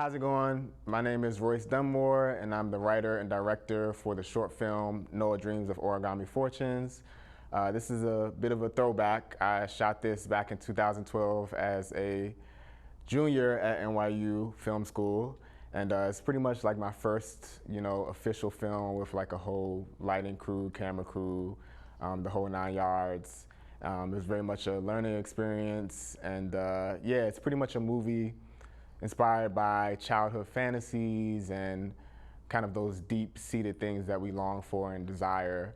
how's it going? My name is Royce Dunmore, and I'm the writer and director for the short film Noah Dreams of Origami Fortunes. This is a bit of a throwback. I shot this back in 2012 as a junior at NYU Film School, and it's pretty much like my first, official film with like a whole lighting crew, camera crew, the whole 9 yards. It was very much a learning experience, and yeah, it's pretty much a movie inspired by childhood fantasies and kind of those deep-seated things that we long for and desire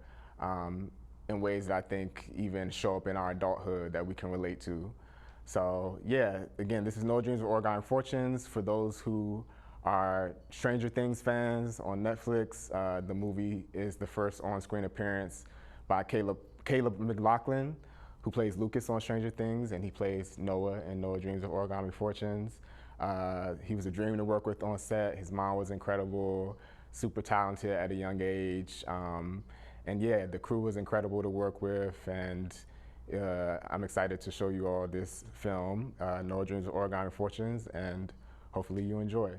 in ways that I think even show up in our adulthood that we can relate to. So yeah, again, this is Noah Dreams of Origami Fortunes. For those who are Stranger Things fans on Netflix, the movie is the first on-screen appearance by Caleb McLaughlin, who plays Lucas on Stranger Things, and he plays Noah in Noah Dreams of Origami Fortunes. He was a dream to work with on set. His mom was incredible, super talented at a young age. And yeah, the crew was incredible to work with, and I'm excited to show you all this film, Noah Dreams of Origami Fortunes, and hopefully you enjoy.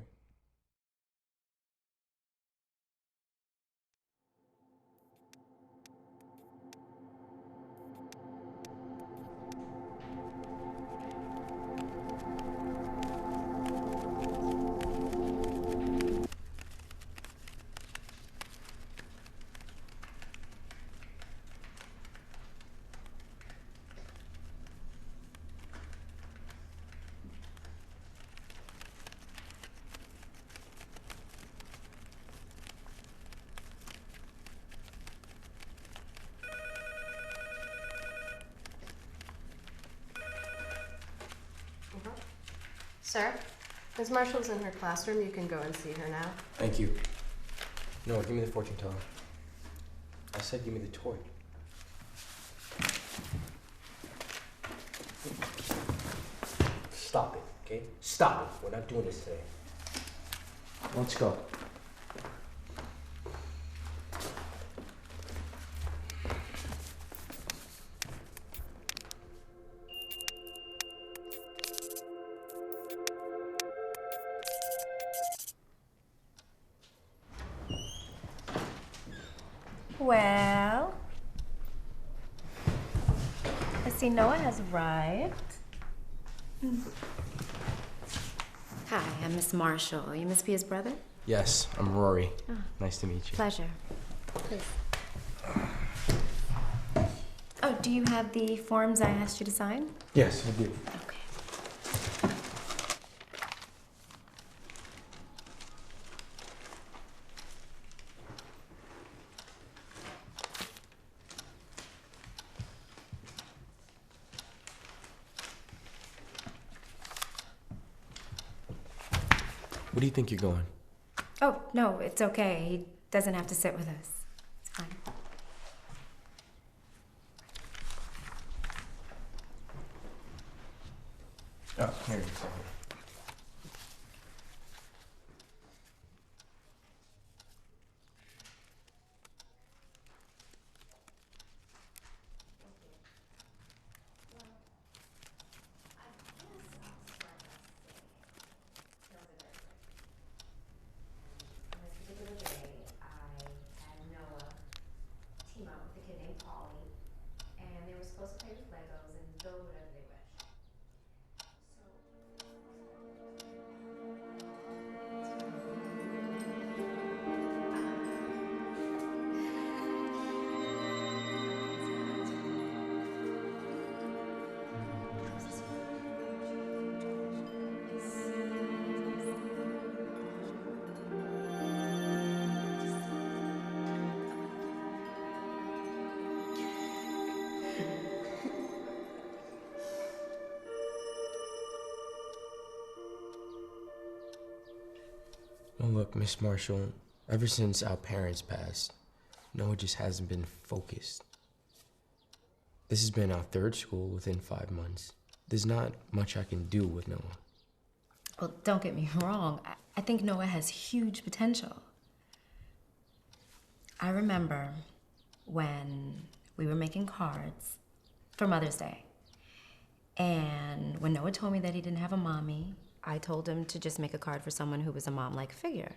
Sir, Ms. Marshall's in her classroom. You can go and see her now. Thank you. No, give me the fortune teller. I said give me the toy. Stop it, okay? Stop it. We're not doing this today. Let's go. Well, I see Noah has arrived. Hi, I'm Miss Marshall. You must be his brother? Yes, I'm Rory. Oh. Nice to meet you. Pleasure. Please. Oh, do you have the forms I asked you to sign? Yes, I do. Okay. Where do you think you're going? Oh, no, it's okay. He doesn't have to sit with us. It's fine. Oh, here you go. Supposed to play with Legos and build whatever they wish. Well, look, Miss Marshall, ever since our parents passed, Noah just hasn't been focused. This has been our third school within 5 months. There's not much I can do with Noah. Well, don't get me wrong. I think Noah has huge potential. I remember when we were making cards for Mother's Day. And when Noah told me that he didn't have a mommy, I told him to just make a card for someone who was a mom-like figure.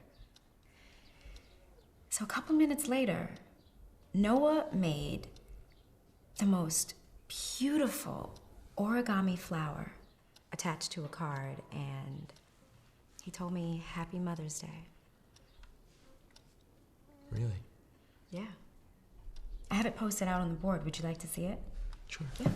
So a couple minutes later, Noah made the most beautiful origami flower attached to a card, and he told me Happy Mother's Day. Really? Yeah. I have it posted out on the board. Would you like to see it? Sure. Yeah.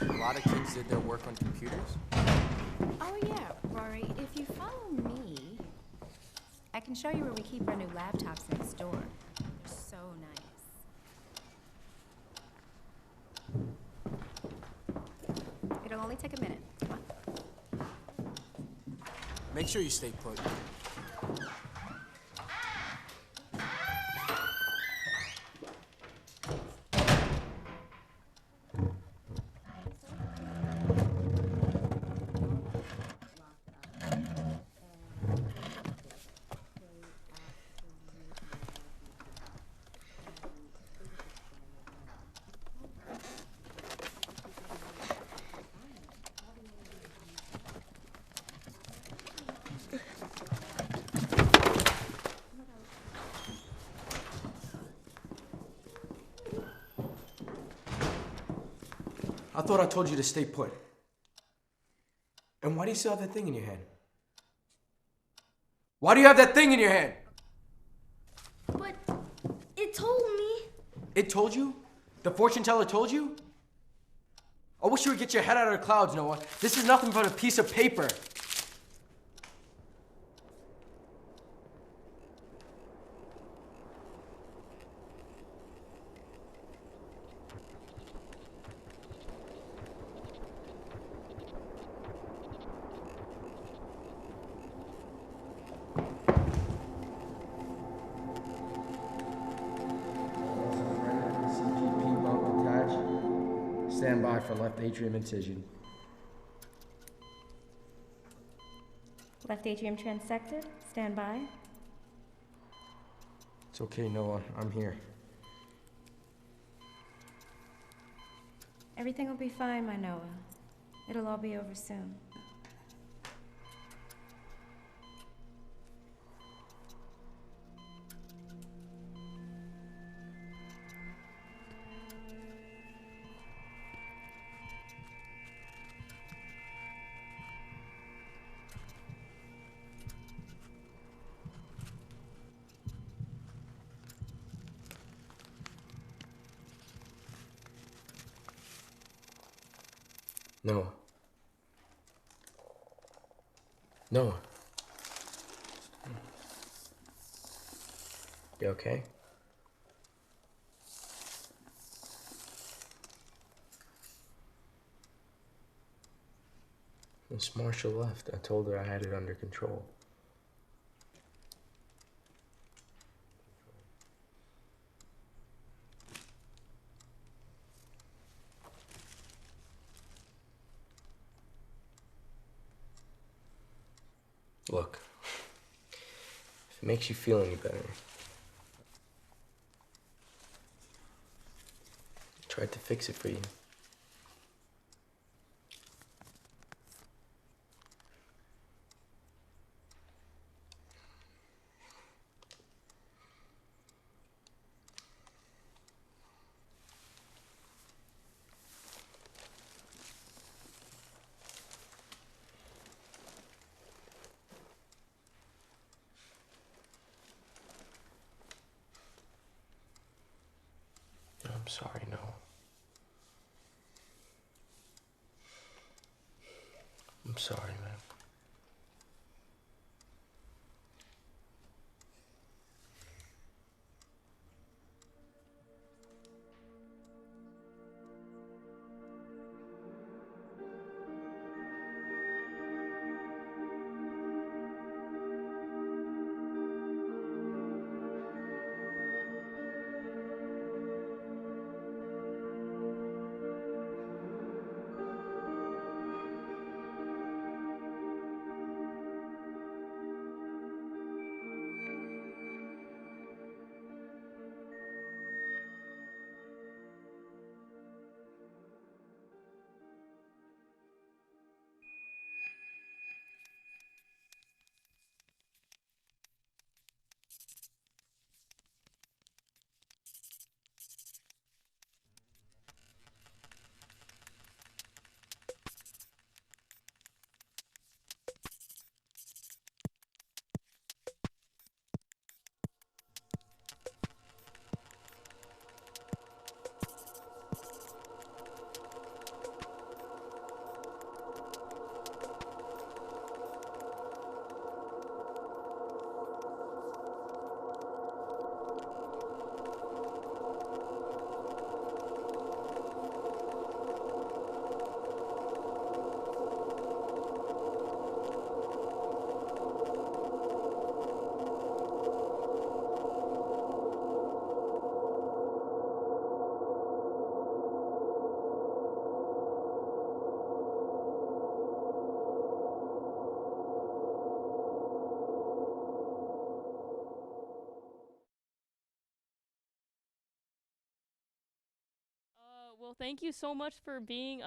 A lot of kids did their work on computers. Oh yeah, Rory, if you follow me, I can show you where we keep our new laptops next door. They're so nice. It'll only take a minute. Come on. Make sure you stay put. I thought I told you to stay put. And why do you still have that thing in your hand? Why do you have that thing in your hand? But it told me. It told you? The fortune teller told you? I wish you would get your head out of the clouds, Noah. This is nothing but a piece of paper. CGP bump attached. Stand by for left atrium incision. Left atrium transected. Stand by. It's okay, Noah. I'm here. Everything will be fine, my Noah. It'll all be over soon. Noah. Noah. You okay? Once Marshall left, I told her I had it under control. Look, if it makes you feel any better, I tried to fix it for you. I'm sorry, Noah. I'm sorry, man. Well, thank you so much for being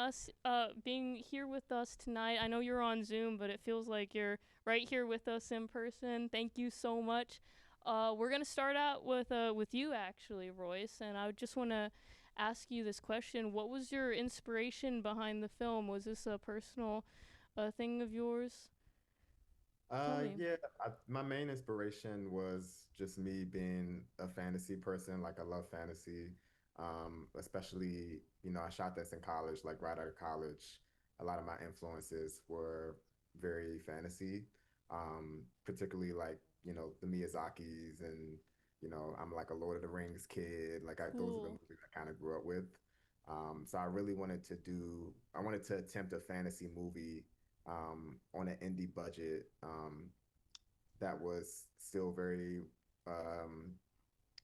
here with us tonight. I know you're on Zoom, but it feels like you're right here with us in person. Thank you so much. We're gonna start out with you actually, Royce, and I just want to ask you this question: what was your inspiration behind the film? Was this a personal thing of yours? Tell me. Yeah, my main inspiration was just me being a fantasy person. Like I love fantasy, especially, I shot this in college, like right out of college. A lot of my influences were very fantasy, particularly like, the Miyazakis and, I'm like a Lord of the Rings kid. Like those are the Cool. movies I kind of grew up with. So I really I wanted to attempt a fantasy movie on an indie budget that was still very um,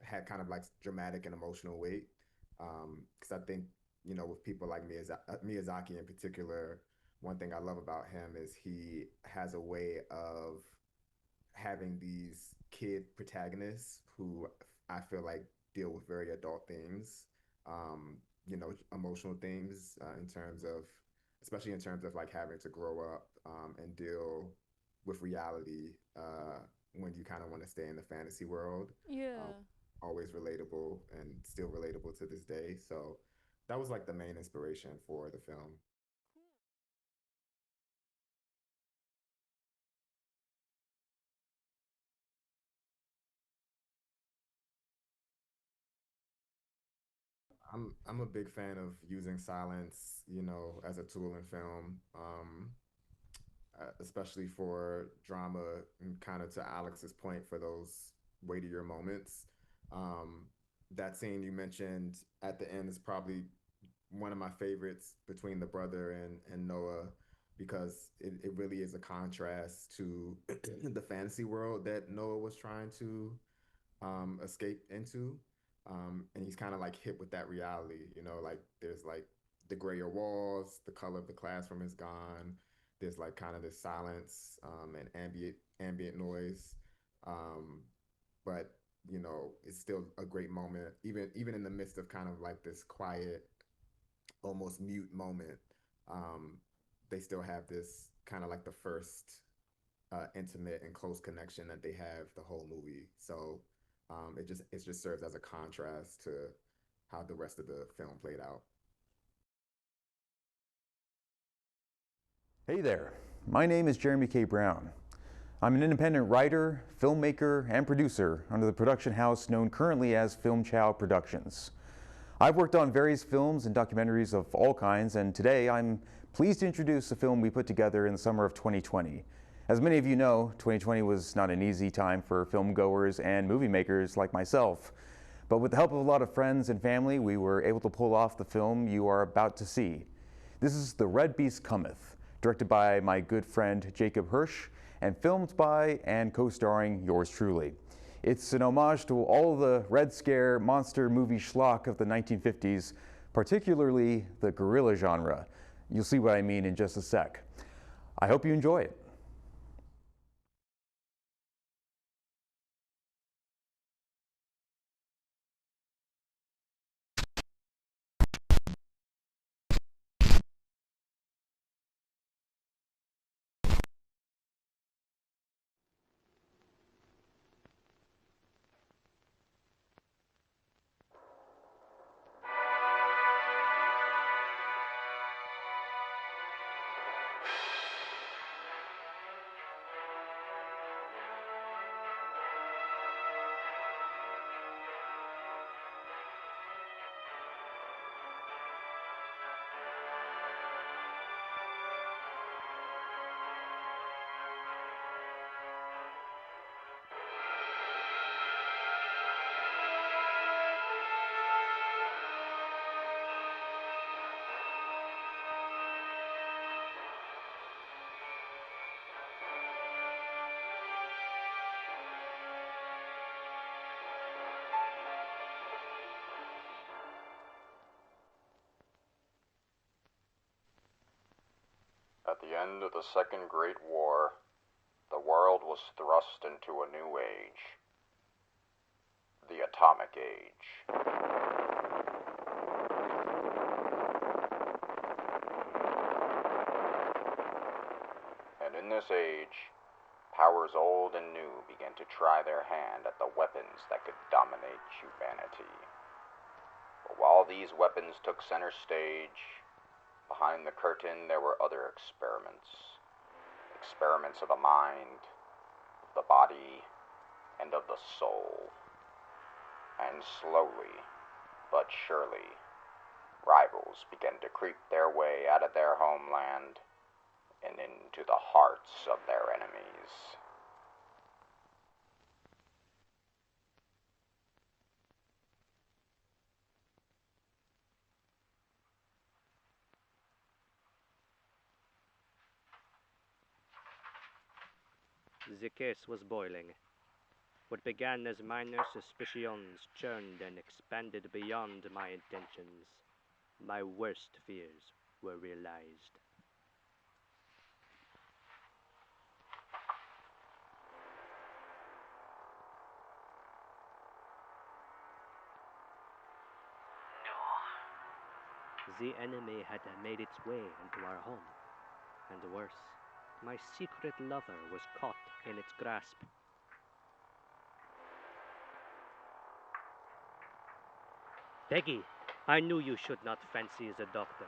had kind of like dramatic and emotional weight. Because I think with people like Miyazaki in particular, one thing I love about him is he has a way of having these kid protagonists who I feel like deal with very adult themes, emotional things in terms of, especially in terms of like having to grow up and deal with reality when you kind of want to stay in the fantasy world. Um, Yeah. Always relatable and still relatable to this day. So that was like the main inspiration for the film. I'm a big fan of using silence, as a tool in film, especially for drama and kind of to Alex's point for those weightier moments. Um, that scene you mentioned at the end is probably one of my favorites between the brother and Noah because it really is a contrast to the fantasy world that Noah was trying to escape into. And he's kind of like hit with that reality, like there's like the grayer walls, the color of the classroom is gone. There's like kind of this silence and ambient noise. Um, but it's still a great moment, even in the midst of kind of like this quiet, almost mute moment. Um, they still have this kind of like the first intimate and close connection that they have the whole movie. So it just serves as a contrast to how the rest of the film played out. Hey there, my name is Jeremy K. Brown. I'm an independent writer, filmmaker, and producer under the production house known currently as Film Chow Productions. I've worked on various films and documentaries of all kinds, and today I'm pleased to introduce a film we put together in the summer of 2020. As many of you know, 2020 was not an easy time for film goers and movie makers like myself. But with the help of a lot of friends and family, we were able to pull off the film you are about to see. This is The Red Beast Cometh, directed by my good friend Jacob Hirsch, and filmed by and co-starring yours truly. It's an homage to all the Red Scare monster movie schlock of the 1950s, particularly the guerrilla genre. You'll see what I mean in just a sec. I hope you enjoy it. At the end of the Second Great War, the world was thrust into a new age. The Atomic Age. And in this age, powers old and new began to try their hand at the weapons that could dominate humanity. But while these weapons took center stage, behind the curtain there were other experiments. Experiments of the mind, of the body, and of the soul. And slowly, but surely, rivals began to creep their way out of their homeland and into the hearts of their enemies. The case was boiling. What began as minor suspicions churned and expanded beyond my intentions. My worst fears were realized. The enemy had made its way into our home, and worse, my secret lover was caught in its grasp. Peggy, I knew you should not fancy the doctor.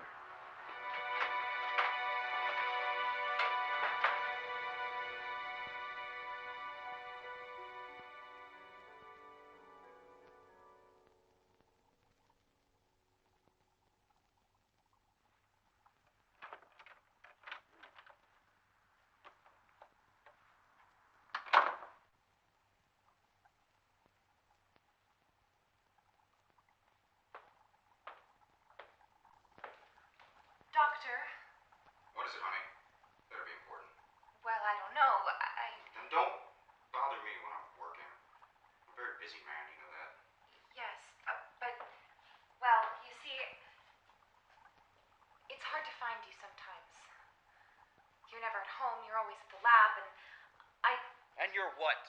Doctor? What is it, honey? Better be important. Well, I don't know. Then don't bother me when I'm working. I'm a very busy man, you know that. Yes, but, well, you see, it's hard to find you sometimes. You're never at home, you're always at the lab, and And you're what?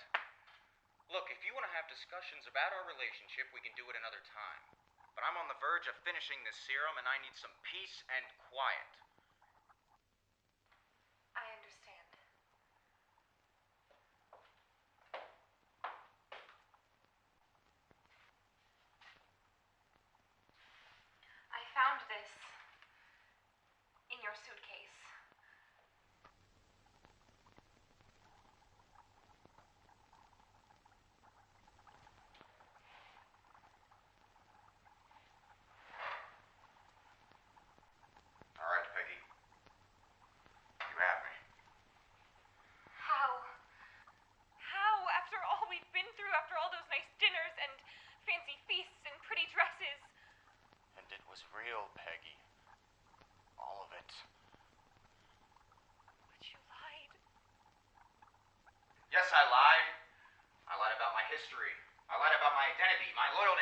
Look, if you want to have discussions about our relationship, we can do it another time. But I'm on the verge of finishing this serum, and I need some peace and quiet. I understand. I found this in your suitcase.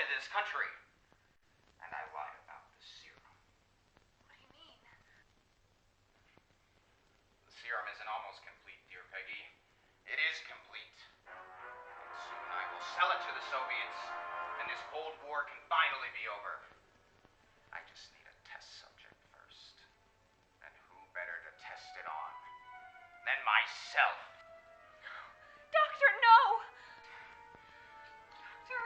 to this country. And I lied about the serum. What do you mean? The serum isn't almost complete, dear Peggy. It is complete. And soon I will sell it to the Soviets, and this Cold War can finally be over. I just need a test subject first. And who better to test it on than myself? Doctor, no! Doctor.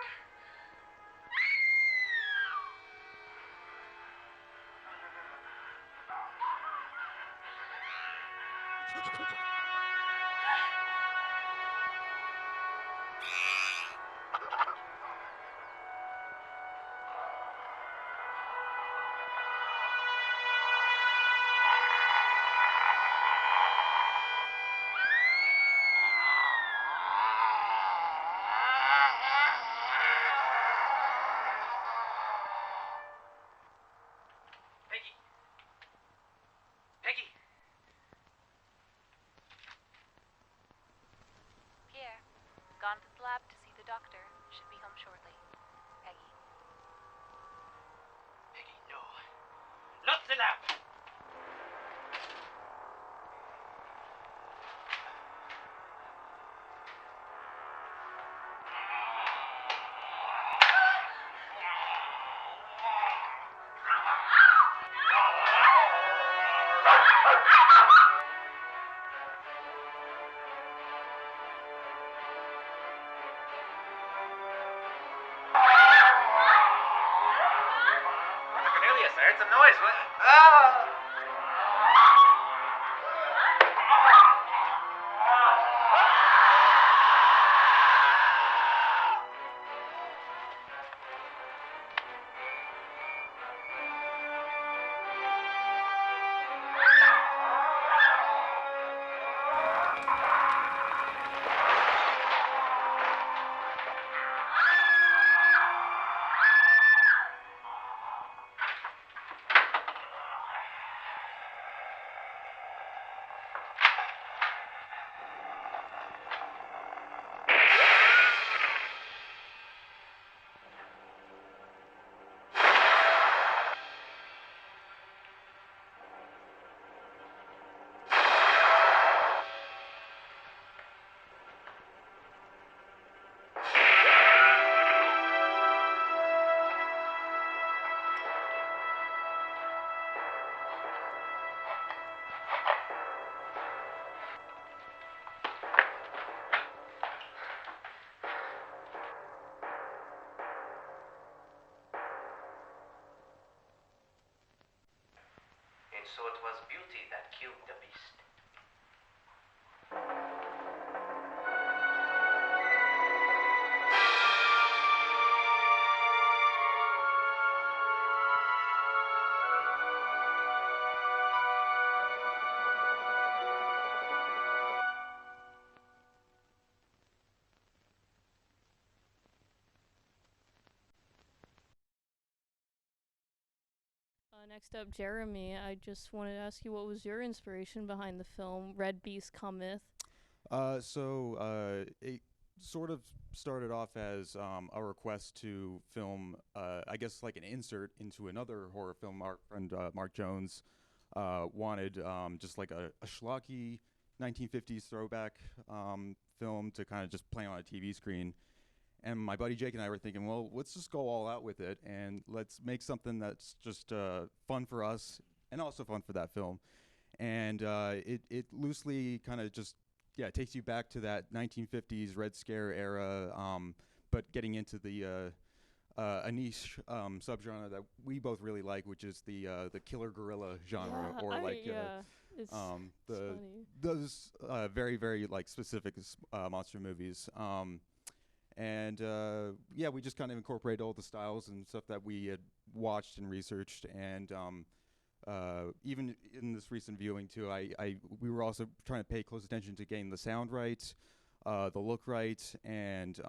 Peggy! Peggy! Pierre, gone to the lab to see the doctor. Should be home shortly. Peggy. Peggy, no. Not the lab! Dr. Cornelius, I heard some noise. What? And so it was beauty that killed the beast. Next up, Jeremy. I just wanted to ask you, what was your inspiration behind the film Red Beast Cometh? It sort of started off as a request to film, I guess, like an insert into another horror film. Our friend Mark Jones wanted just like a schlocky 1950s throwback film to kind of just play on a TV screen. And my buddy Jake and I were thinking, well, let's just go all out with it and let's make something that's just fun for us and also fun for that film. And it loosely kind of just, yeah, takes you back to that 1950s Red Scare era, but getting into the a niche subgenre that we both really like, which is the killer gorilla genre, Yeah, or like it's the funny. those very very like specific monster movies. Yeah, we just kind of incorporate all the styles and stuff that we had watched and researched, and even in this recent viewing too, we were also trying to pay close attention to getting the sound right, the look right, and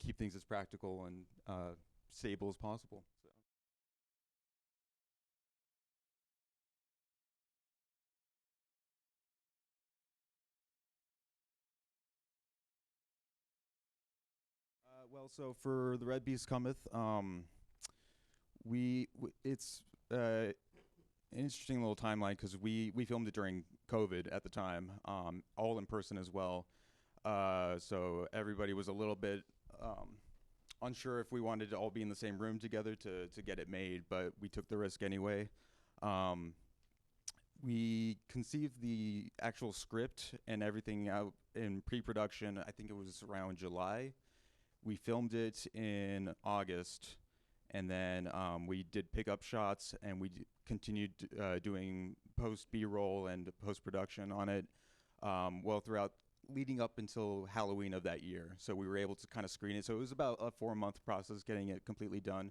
keep things as practical and stable as possible. So. Well, so for The Red Beast Cometh, it's an interesting little timeline because we filmed it during COVID at the time, all in person as well. So everybody was a little bit unsure if we wanted to all be in the same room together to get it made, but we took the risk anyway. We conceived the actual script and everything out in pre-production. I think it was around July. We filmed it in August, and then we did pickup shots, and we continued doing post B-roll and post-production on it throughout leading up until Halloween of that year. So we were able to kind of screen it. So it was about a 4-month process getting it completely done.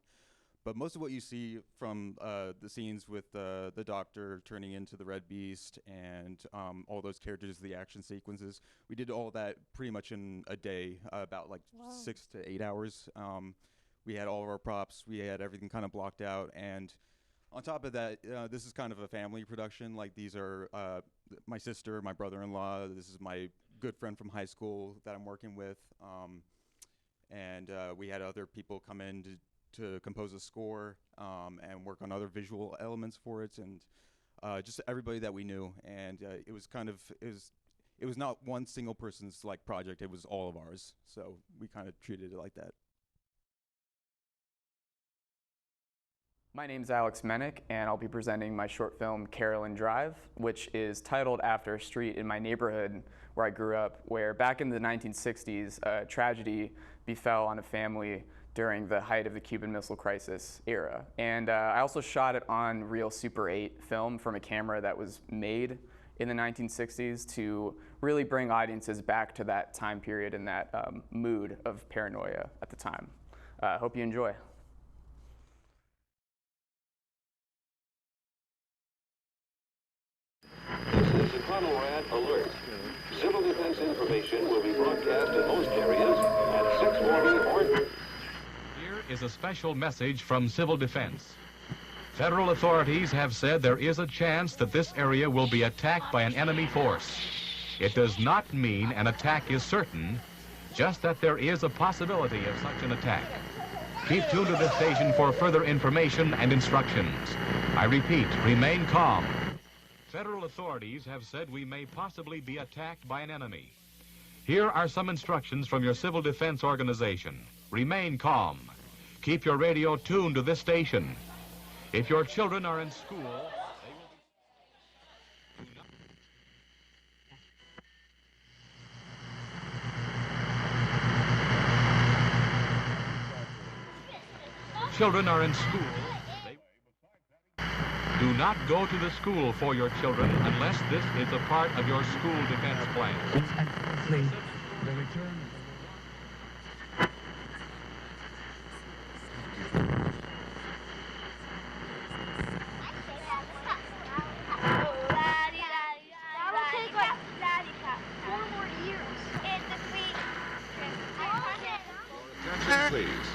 But most of what you see from the scenes with the Doctor turning into the Red Beast and all those characters, the action sequences, we did all that pretty much in a day, about like 6 to 8 hours. We had all of our props, we had everything kind of blocked out, and on top of that, this is kind of a family production. Like, these are my sister, my brother-in-law, this is my good friend from high school that I'm working with, and we had other people come in to compose a score and work on other visual elements for it, and just everybody that we knew. And it was not one single person's like project, it was all of ours, so we kind of treated it like that. My name's Alex Menick, and I'll be presenting my short film Carolyn Drive, which is titled after a street in my neighborhood where I grew up, where back in the 1960s, a tragedy befell on a family during the height of the Cuban Missile Crisis era. And I also shot it on real Super 8 film from a camera that was made in the 1960s to really bring audiences back to that time period and that mood of paranoia at the time. Hope you enjoy. This is Conrad Alert. Civil defense information will be broadcast in most areas at 6:40 or... Here is a special message from Civil Defense. Federal authorities have said there is a chance that this area will be attacked by an enemy force. It does not mean an attack is certain, just that there is a possibility of such an attack. Keep tuned to this station for further information and instructions. I repeat, remain calm. Federal authorities have said we may possibly be attacked by an enemy. Here are some instructions from your civil defense organization. Remain calm. Keep your radio tuned to this station. If your children are in school, they will be... Children are in school. Do not go to the school for your children unless this is a part of your school defense plan. The return. Attention, please.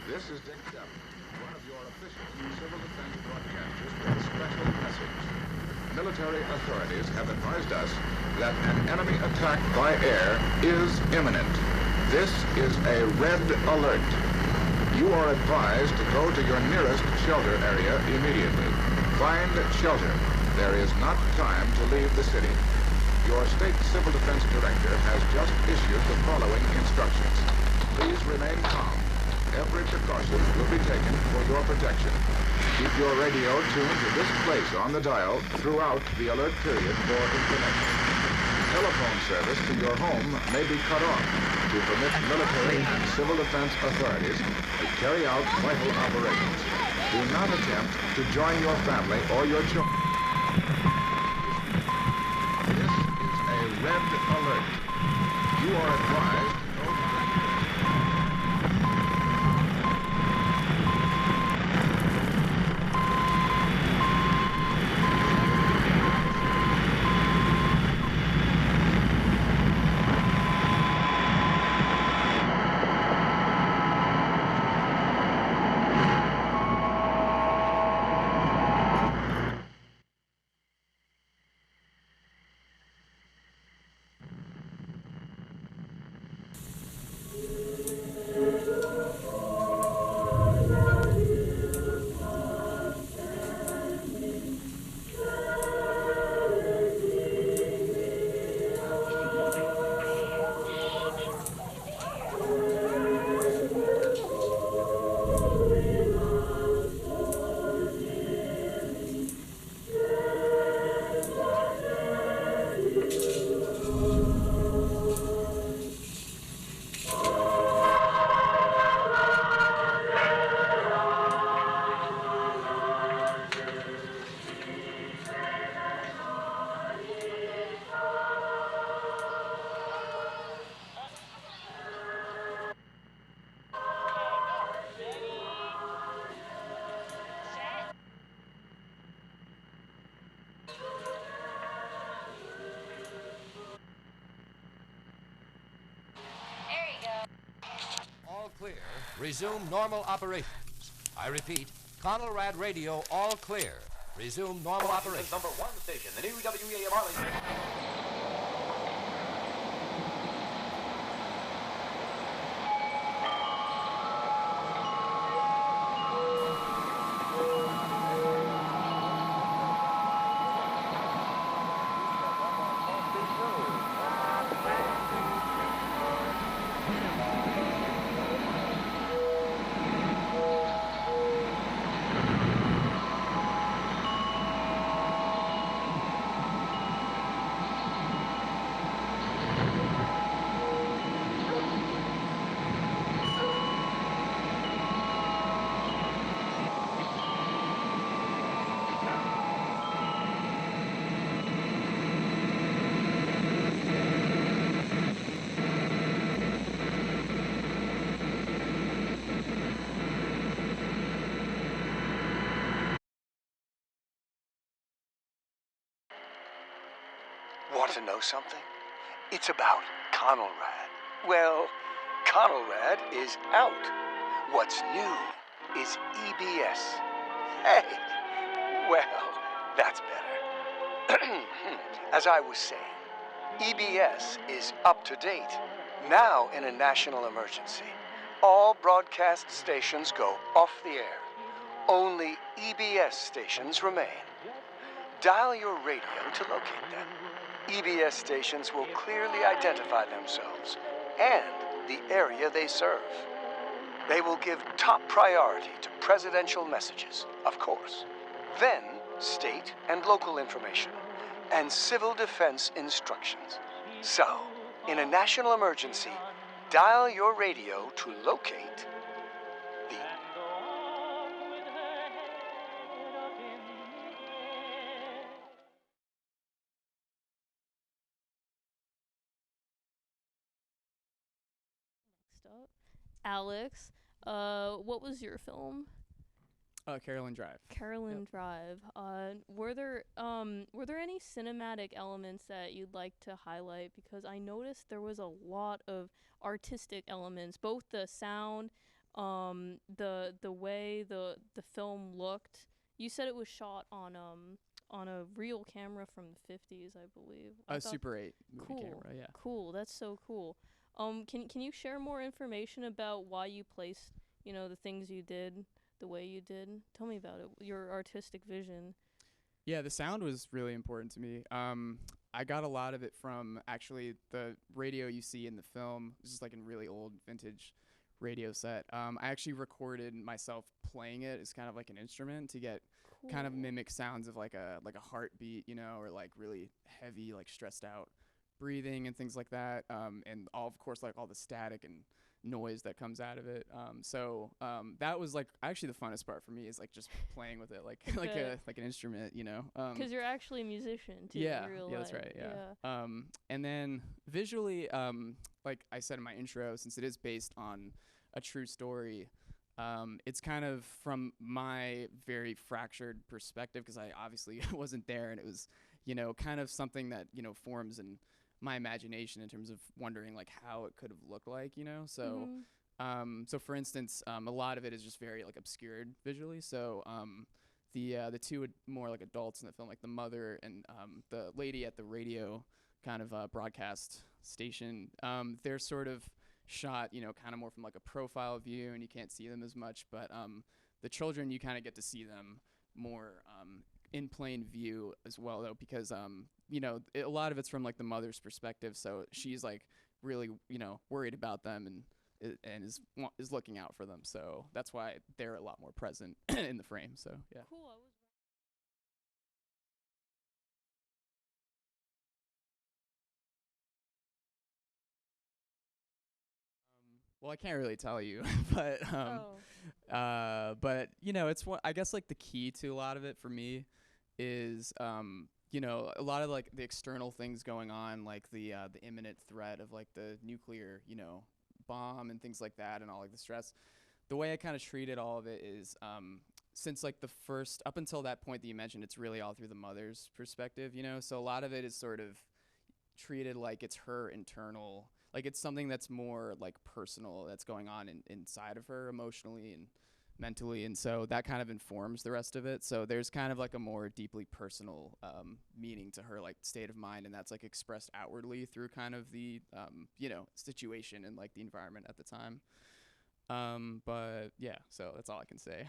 This is Dick Depp, one of your official civil defense broadcasters with a special message. Military authorities have advised us that an enemy attack by air is imminent. This is a red alert. You are advised to go to your nearest shelter area immediately. Find shelter. There is not time to leave the city. Your state civil defense director has just issued the following instructions. Please remain calm. Every precaution will be taken for your protection. Keep your radio tuned to this place on the dial throughout the alert period for information. Telephone service to your home may be cut off to permit military and civil defense authorities to carry out vital operations. Do not attempt to join your family or your children. This is a red alert. You are advised to go to clear. Resume normal operations. I repeat, Conelrad Radio, all clear. Resume normal operations. Number 1 station, the new WEAM Arlington. Want to know something? It's about Conelrad. Well, Conelrad is out. What's new is EBS. Hey, well, that's better. As I was saying, EBS is up to date. Now in a national emergency, all broadcast stations go off the air. Only EBS stations remain. Dial your radio to locate them. EBS stations will clearly identify themselves and the area they serve. They will give top priority to presidential messages, of course. Then, state and local information, and civil defense instructions. So, in a national emergency, dial your radio to locate the... Alex, what was your film? Carolyn Drive. Carolyn Drive. Were there any cinematic elements that you'd like to highlight? Because I noticed there was a lot of artistic elements, both the sound, the way the film looked. You said it was shot on a real camera from the 50s, I believe. A Super 8 movie cool, camera, yeah. Cool, that's so cool. Can you share more information about why you placed, the things you did the way you did? Tell me about it, your artistic vision. Yeah, the sound was really important to me. I got a lot of it from actually the radio you see in the film. This is like a really old vintage radio set. I actually recorded myself playing it as kind of like an instrument to get kind of mimic sounds of like a heartbeat, or like really heavy, like stressed out breathing and things like that. And of course, like all the static and noise that comes out of it. So that was like actually the funnest part for me, is like just playing with it like like an instrument, Because you're actually a musician too. Yeah, in real yeah, life. that's right. Yeah. And then visually, like I said in my intro, since it is based on a true story, it's kind of from my very fractured perspective, because I obviously wasn't there, and it was, kind of something that forms in my imagination in terms of wondering like how it could have looked like, so so for instance, a lot of it is just very like obscured visually. So the two more like adults in the film, like the mother and the lady at the radio kind of broadcast station, they're sort of shot kind of more from like a profile view, and you can't see them as much, but the children, you kind of get to see them more in plain view as well, though, because a lot of it's from like the mother's perspective, so she's like really worried about them and is looking out for them, so that's why they're a lot more present in the frame. So yeah. Cool. Well, I can't really tell you, but it's what I guess like the key to a lot of it for me is a lot of like the external things going on, like the imminent threat of like the nuclear bomb and things like that, and all like the stress. The way I kind of treated all of it is since like the first up until that point that you mentioned, it's really all through the mother's perspective, so a lot of it is sort of treated like it's her internal Like it's something that's more like personal that's going on inside of her emotionally and mentally, and so that kind of informs the rest of it. So there's kind of like a more deeply personal meaning to her like state of mind, and that's like expressed outwardly through kind of the situation and like the environment at the time. But yeah, so that's all I can say.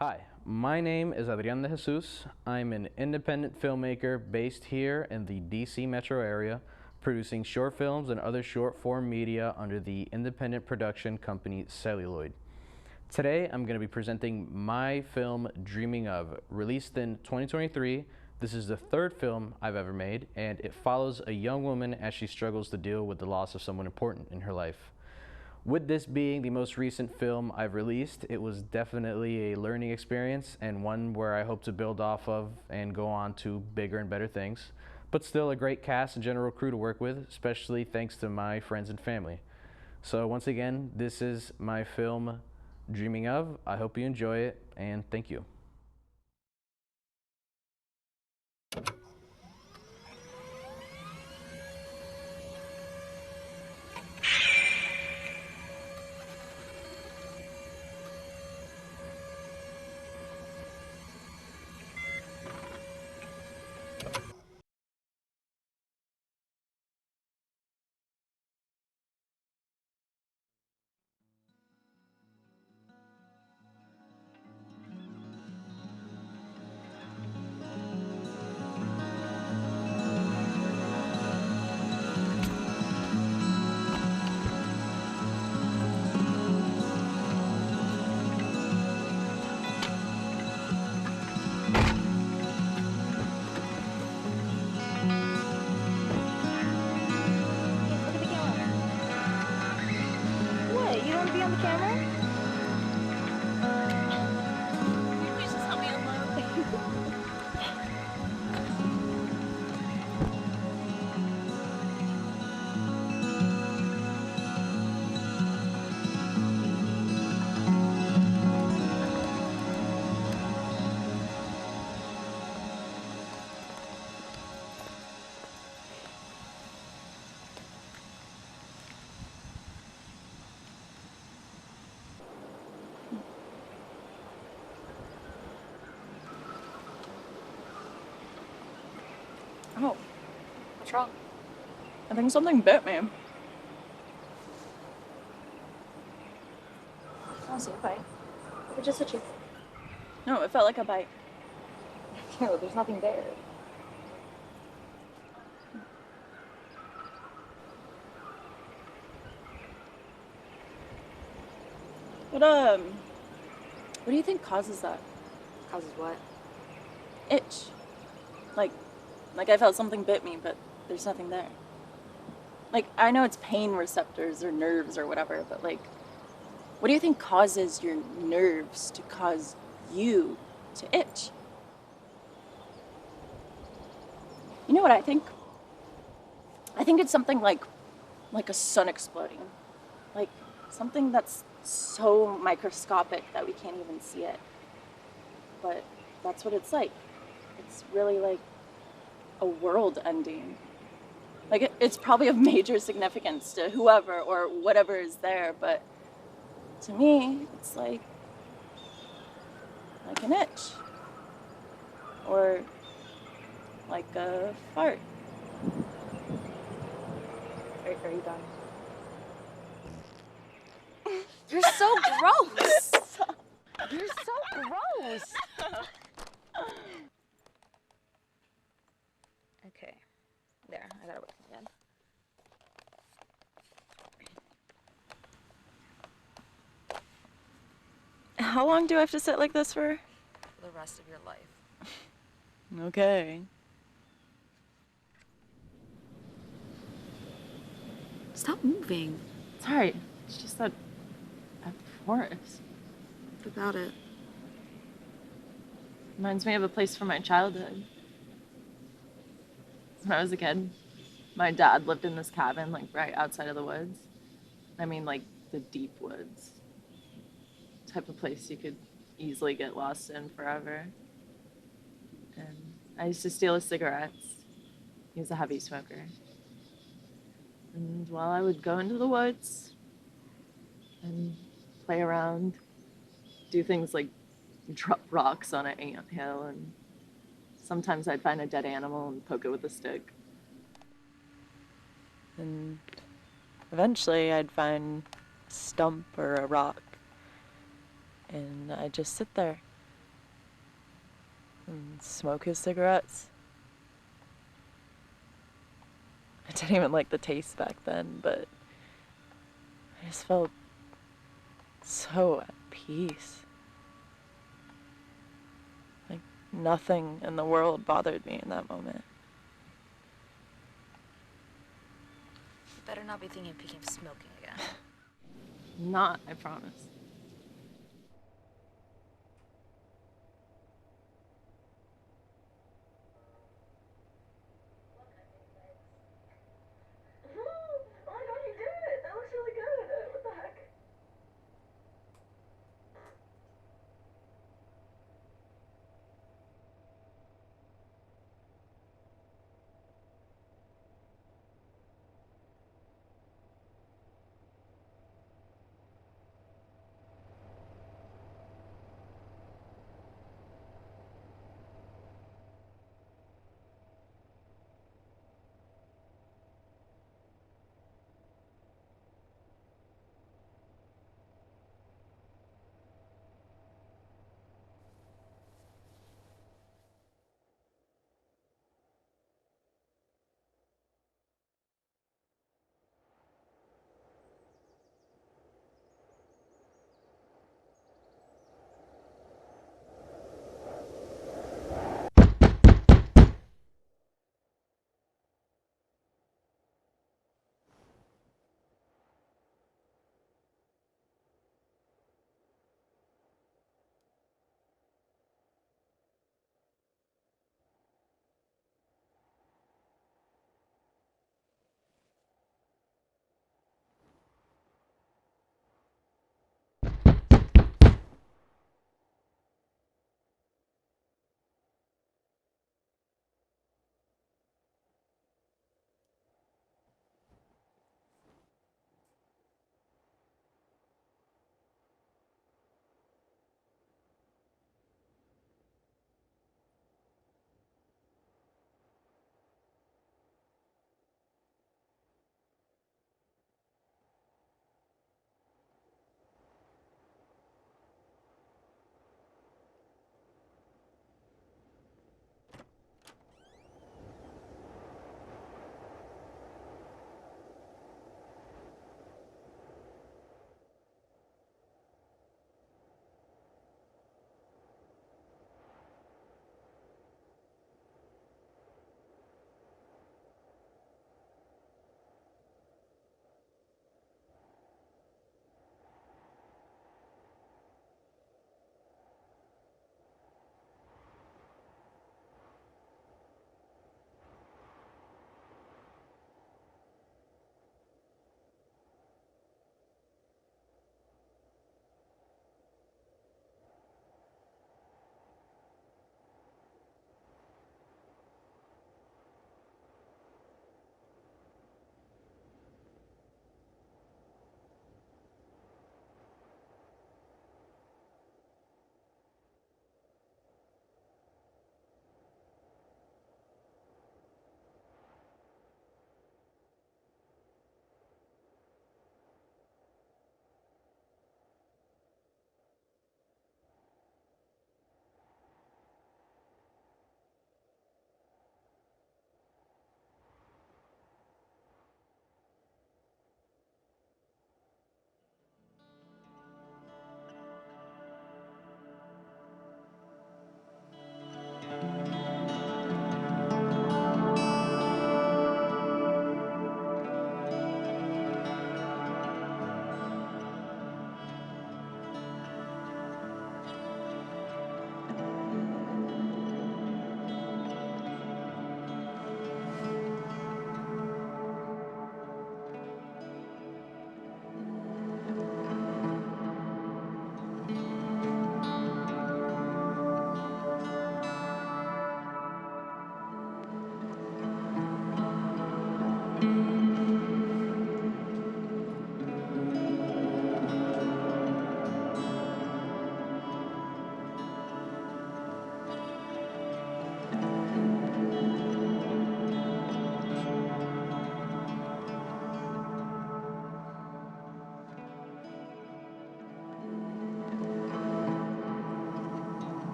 Hi, my name is Adrian de Jesus. I'm an independent filmmaker based here in the DC metro area, producing short films and other short form media under the independent production company Celluloid. Today, I'm going to be presenting my film Dreaming Of, released in 2023. This is the third film I've ever made, and it follows a young woman as she struggles to deal with the loss of someone important in her life. With this being the most recent film I've released, it was definitely a learning experience and one where I hope to build off of and go on to bigger and better things. But still a great cast and general crew to work with, especially thanks to my friends and family. So once again, this is my film Dreaming Of. I hope you enjoy it, and thank you. What? You don't want to be on the camera? Please just help me unload. Oh, What's wrong? I think something bit me. I see a bite. It just hit you. No, it felt like a bite. No, there's nothing there. What do you think causes that? Causes what? Itch. Like I felt something bit me, but there's nothing there. Like, I know it's pain receptors or nerves or whatever, but like, what do you think causes your nerves to cause you to itch? You know what I think? I think it's something like a sun exploding. Like something that's so microscopic that we can't even see it. But that's what it's like. It's really like a world ending. Like it's probably of major significance to whoever or whatever is there, but to me, it's like an itch. Or like a fart. Are you done? You're so gross! You're so gross! Okay. There, I got it working again. How long do I have to sit like this for? For the rest of your life. Okay. Stop moving. Sorry, it's just that forest. What about it? Reminds me of a place from my childhood. When I was a kid, my dad lived in this cabin, like right outside of the woods. I mean, like the deep woods. Type of place you could easily get lost in forever. And I used to steal his cigarettes. He was a heavy smoker. And while I would go into the woods and play around, do things like drop rocks on an anthill, and sometimes I'd find a dead animal and poke it with a stick. And eventually I'd find a stump or a rock, and I'd just sit there and smoke his cigarettes. I didn't even like the taste back then, but I just felt so at peace. Like nothing in the world bothered me in that moment. You better not be thinking of picking up smoking again. Not, I promise.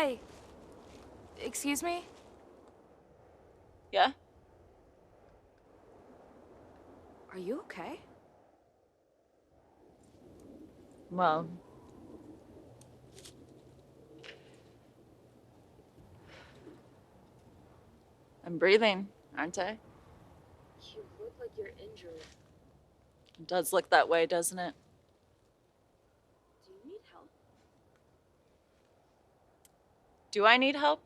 Hey. Excuse me? Yeah? Are you okay? Well, I'm breathing, aren't I? You look like you're injured. It does look that way, doesn't it? Do you need help? Do I need help?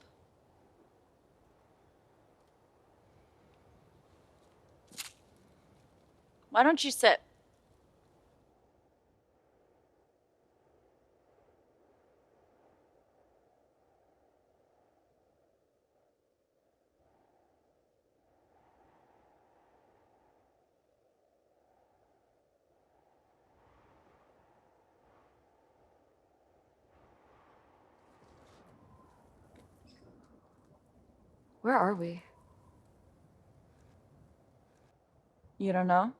Why don't you sit? Where are we? You don't know?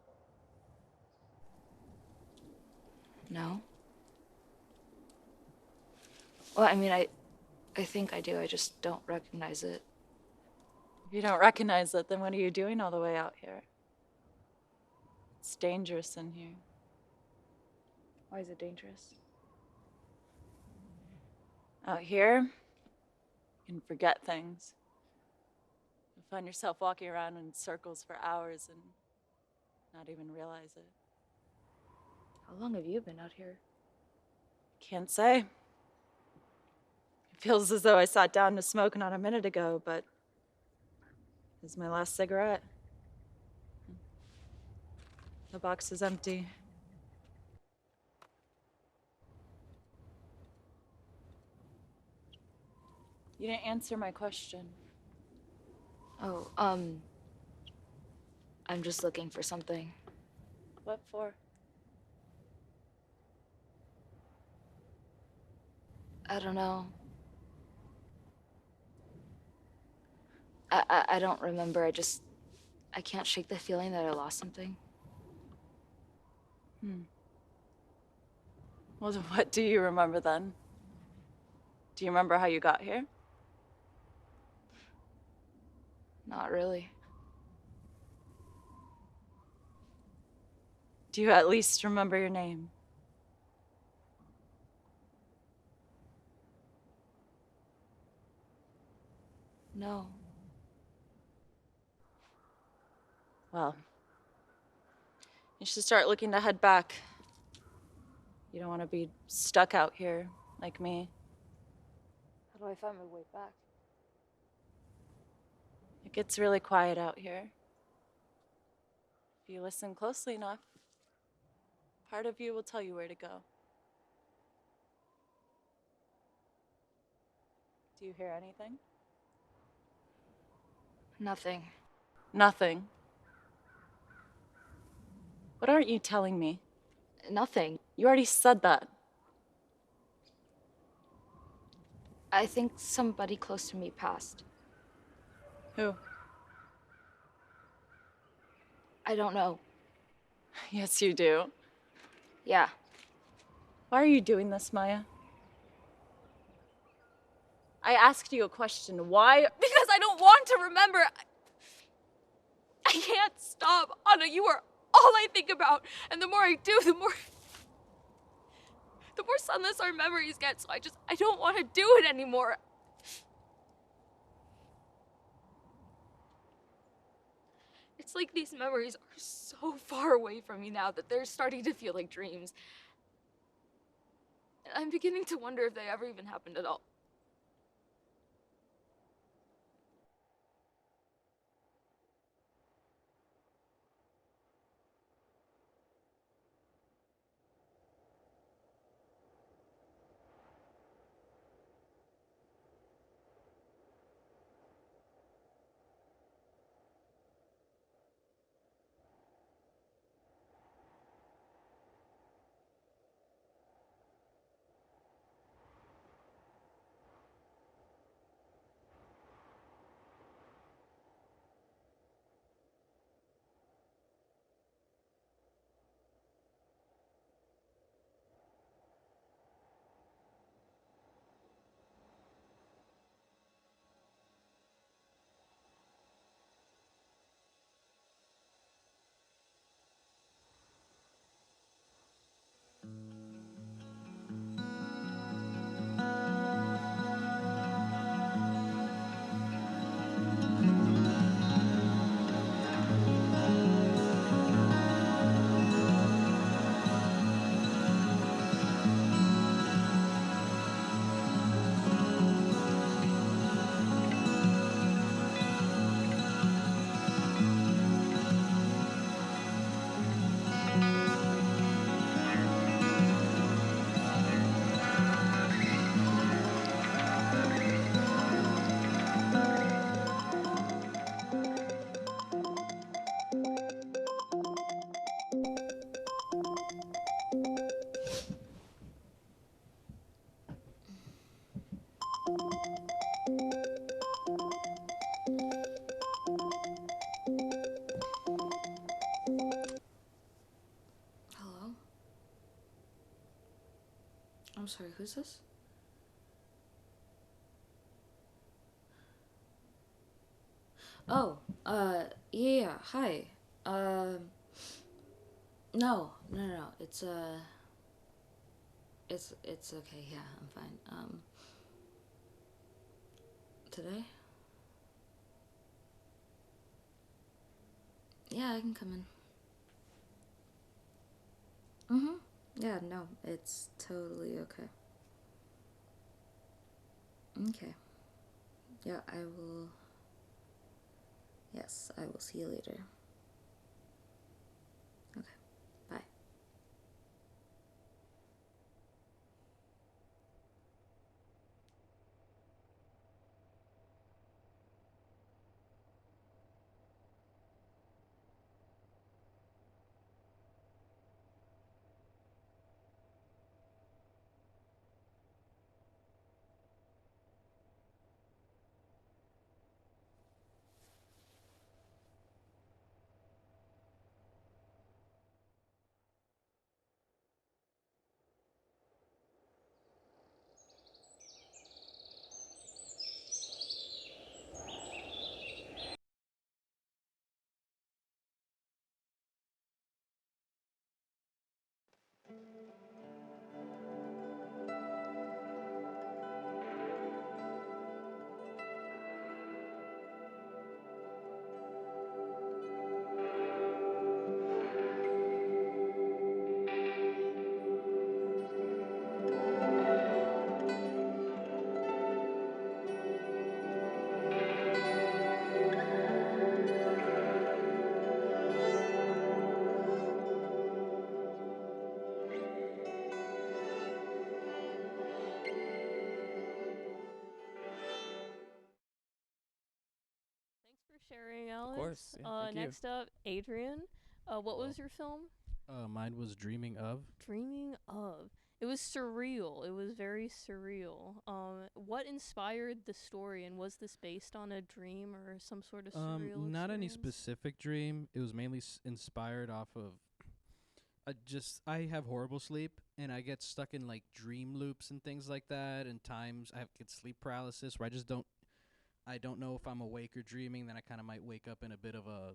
No. Well, I mean, I think I do. I just don't recognize it. If you don't recognize it, then what are you doing all the way out here? It's dangerous in here. Why is it dangerous? Out here, you can forget things. You'll find yourself walking around in circles for hours and not even realize it. How long have you been out here? Can't say. It feels as though I sat down to smoke not a minute ago, but this is my last cigarette. The box is empty. You didn't answer my question. Oh, I'm just looking for something. What for? I don't know. I don't remember. I can't shake the feeling that I lost something. Well, then what do you remember then? Do you remember how you got here? Not really. Do you at least remember your name? No. Well, you should start looking to head back. You don't want to be stuck out here like me. How do I find my way back? It gets really quiet out here. If you listen closely enough, part of you will tell you where to go. Do you hear anything? Nothing. Nothing. What aren't you telling me? Nothing. You already said that. I think somebody close to me passed. Who? I don't know. Yes, you do. Yeah. Why are you doing this, Maya? I asked you a question. Why? Because I don't want to remember. I can't stop. Anna, you are all I think about. And the more I do, the more sunless our memories get. So I don't want to do it anymore. It's like these memories are so far away from me now that they're starting to feel like dreams. And I'm beginning to wonder if they ever even happened at all. I'm sorry, who's this? Oh, yeah, hi. No, no, it's okay, yeah, I'm fine. Today? Yeah, I can come in. Yeah, no, it's totally okay. Okay. Yeah, I will. Yes, I will see you later. Okay, bye. For sharing, Alex. course, yeah, thank you. Next up, Adrian. What was your film? Mine was Dreaming of. Dreaming of. It was surreal. It was very surreal. What inspired the story, and was this based on a dream or some sort of surreal Not any experience? specific dream. It was mainly inspired off of. I have horrible sleep, and I get stuck in like dream loops and things like that. And times I get sleep paralysis where I don't know if I'm awake or dreaming. Then I kind of might wake up in a bit of a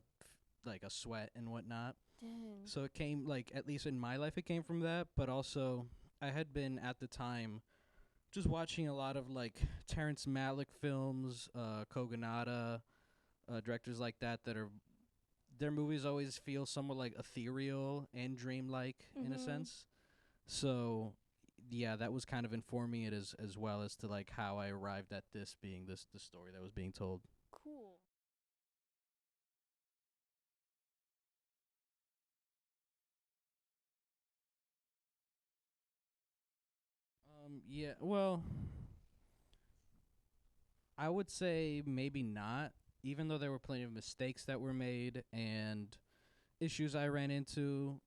sweat and whatnot. Dang. So it came, like, at least in my life, it came from that. But also, I had been at the time just watching a lot of like Terrence Malick films, Kogonada, directors like that are their movies always feel somewhat like ethereal and dreamlike in a sense. So yeah, that was kind of informing it as well as to like how I arrived at this being the story that was being told. Cool. Yeah, well, I would say maybe not, even though there were plenty of mistakes that were made and issues I ran into.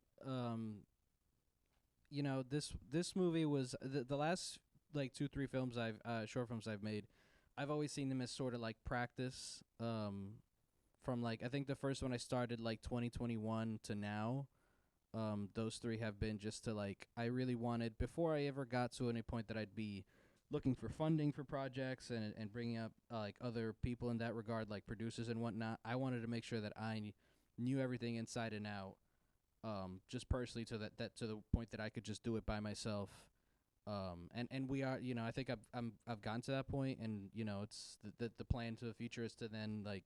This movie was the last like 2-3 films I've short films I've made. I've always seen them as sort of like practice. From like I think the first one I started like 2021 to now. Those 3 have been just to like I really wanted before I ever got to any point that I'd be looking for funding for projects and bringing up like other people in that regard, like producers and whatnot. I wanted to make sure that I knew everything inside and out, just personally that to the point that I could just do it by myself. And we are, I think I've gotten to that point, and it's the plan to the future is to then like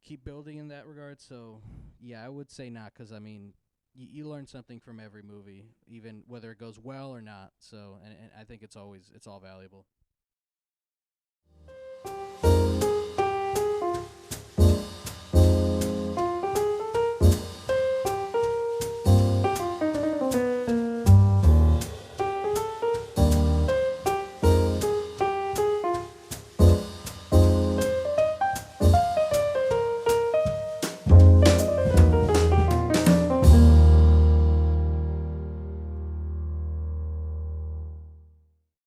keep building in that regard. So yeah, I would say not, because I mean you learn something from every movie, even whether it goes well or not. So and I think it's all valuable.